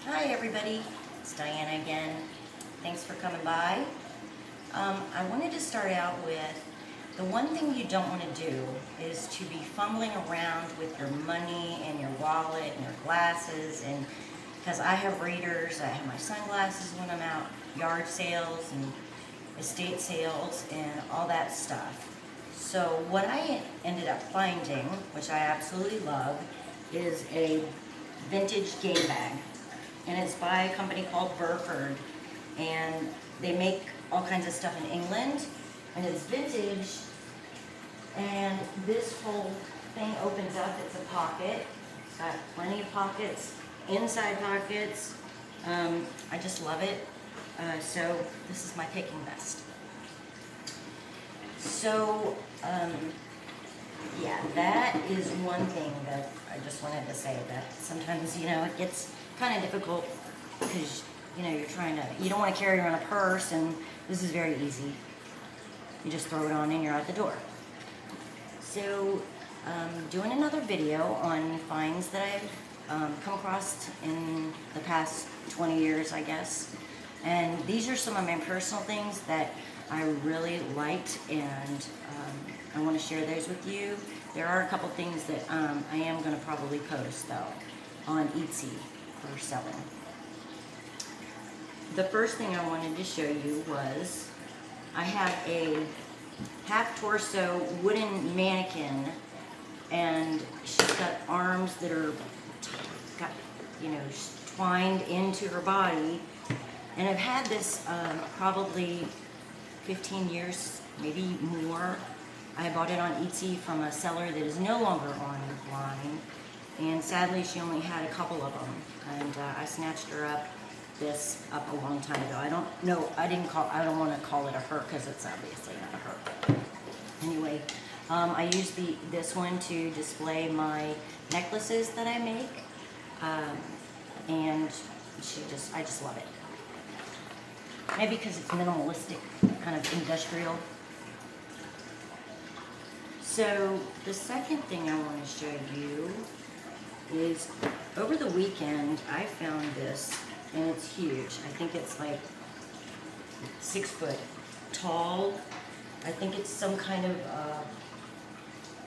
Hi everybody, it's Diana again. Thanks for coming by. I wanted to start out with the one thing you don't want to do is to be fumbling around with your money and your wallet and your glasses, and because I have readers, I have my sunglasses when I'm out yard sales and estate sales and all that stuff. So what I ended up finding, which I absolutely love, is a vintage game bag. And it's by a company called Burford, and they make all kinds of stuff in England, and it's vintage, and this whole thing opens up. It's a pocket. It's got plenty of pockets, inside pockets. I just love it. So this is my picking vest. So yeah, that is one thing that I just wanted to say, that sometimes, it gets kind of difficult because, you don't want to carry around a purse, and this is very easy. You just throw it on and you're out the door. So, doing another video on finds that I've come across in the past 20 years, I guess. And these are some of my personal things that I really liked, and I want to share those with you. There are a couple things that I am going to probably post, though, on Etsy for selling. The first thing I wanted to show you was I have a half-torso wooden mannequin, and she's got arms that are twined into her body. And I've had this probably 15 years, maybe more. I bought it on Etsy from a seller that is no longer online, and sadly she only had a couple of them. And I snatched her up a long time ago. I don't want to call it a her because it's obviously not a her. Anyway, I use this one to display my necklaces that I make, and I just love it. Maybe because it's minimalistic, kind of industrial. So the second thing I want to show you is, over the weekend I found this, and it's huge. I think it's like 6 foot tall. I think it's some kind of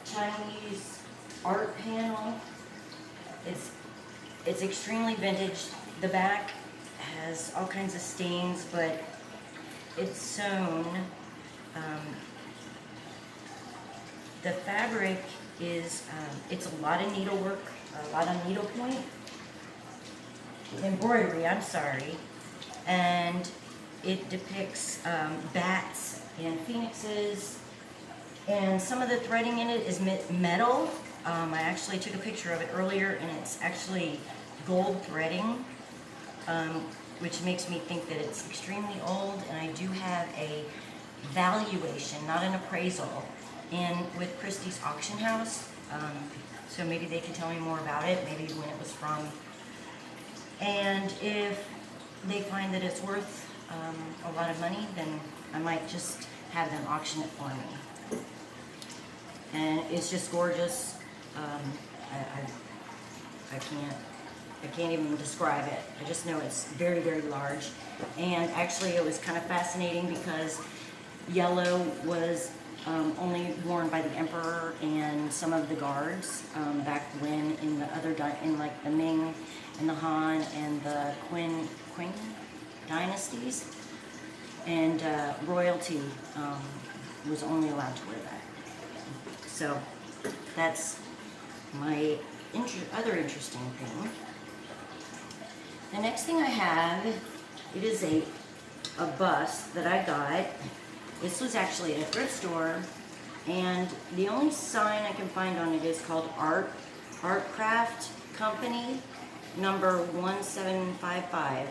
Chinese art panel. It's extremely vintage. The back has all kinds of stains, but it's sewn. The fabric is, it's a lot of needlework, a lot of needlepoint, embroidery, and it depicts bats and phoenixes, and some of the threading in it is metal. I actually took a picture of it earlier, and it's actually gold threading, which makes me think that it's extremely old. And I do have a valuation, not an appraisal, with Christie's auction house, so maybe they can tell me more about it, maybe when it was from, and if they find that it's worth a lot of money, then I might just have them auction it for me. And it's just gorgeous. I can't even describe it. I just know it's very, very large. And actually it was kind of fascinating because yellow was only worn by the emperor and some of the guards back when, in like the Ming and the Han and the Qing dynasties, and royalty was only allowed to wear that. So that's my other interesting thing. The next thing I have, it is a bust that I got. This was actually at a thrift store, and the only sign I can find on it is called Artcraft Company, number 1755.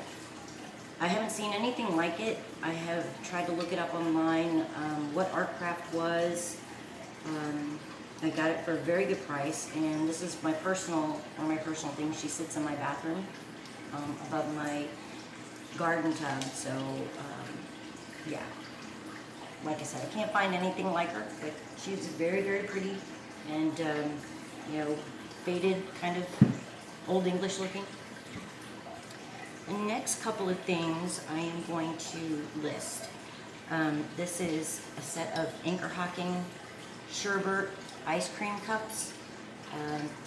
I haven't seen anything like it. I have tried to look it up online, what Artcraft was. I got it for a very good price, and this is one of my personal things. She sits in my bathroom above my garden tub, so yeah. Like I said, I can't find anything like her, but she's very, very pretty, and faded, kind of old English looking. The next couple of things I am going to list. This is a set of Anchor Hocking sherbet ice cream cups,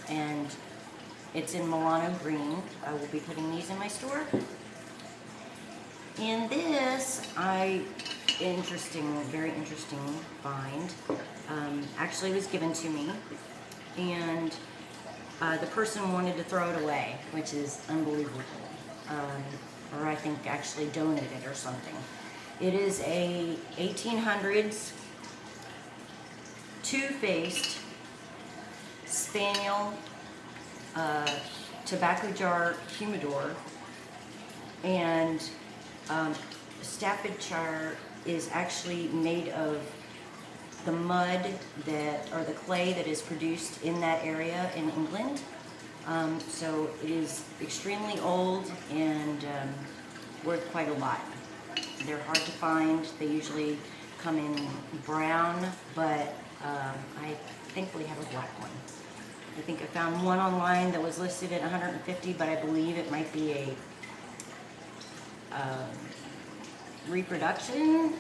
and it's in Milano green. I will be putting these in my store. And this, very interesting find. Actually was given to me, and the person wanted to throw it away, which is unbelievable. Or I think actually donate it or something. It is a 1800s two-faced spaniel tobacco jar humidor, and Staffordshire is actually made of the mud or the clay that is produced in that area in England. So it is extremely old and worth quite a lot. They're hard to find. They usually come in brown, but I think we have a black one. I think I found one online that was listed at $150, but I believe it might be a reproduction,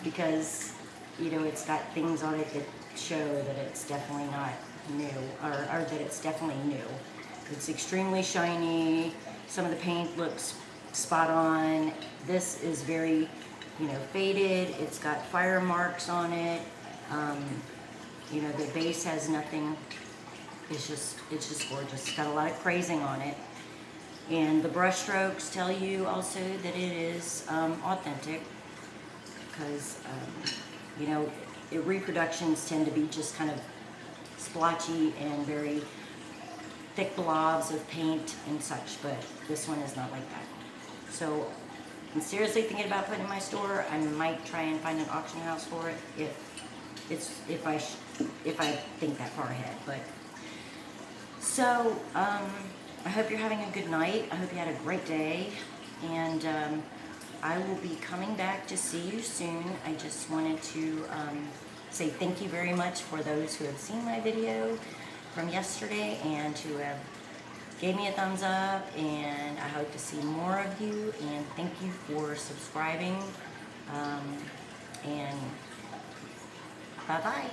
because it's got things on it that show that it's definitely not new, or that it's definitely new. It's extremely shiny. Some of the paint looks spot on. This is very, faded. It's got fire marks on it. The base has nothing. It's just gorgeous. It's got a lot of crazing on it. And the brush strokes tell you also that it is authentic, because, reproductions tend to be just kind of splotchy and very thick blobs of paint and such, but this one is not like that. So I'm seriously thinking about putting it in my store. I might try and find an auction house for it if I think that far ahead. But so I hope you're having a good night. I hope you had a great day, and I will be coming back to see you soon. I just wanted to say thank you very much for those who have seen my video from yesterday and who have gave me a thumbs up, and I hope to see more of you, and thank you for subscribing, and bye-bye.